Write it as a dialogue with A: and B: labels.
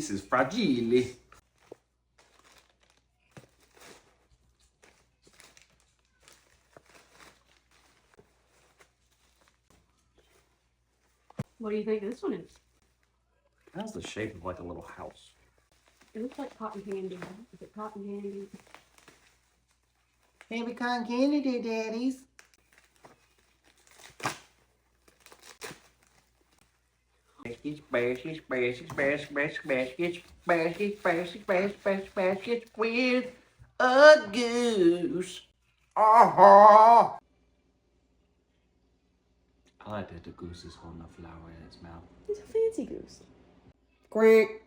A: This is fragile.
B: What do you think this one is?
A: That has the shape of like a little house.
B: It looks like cotton candy. Is it cotton candy?
C: Baby cotton candy, dear daddies.
A: Baskets, baskets, baskets, baskets, baskets, baskets, baskets, baskets, baskets with a goose. I like that the goose is holding a flower in its mouth.
B: It's a fancy goose.
C: Quack.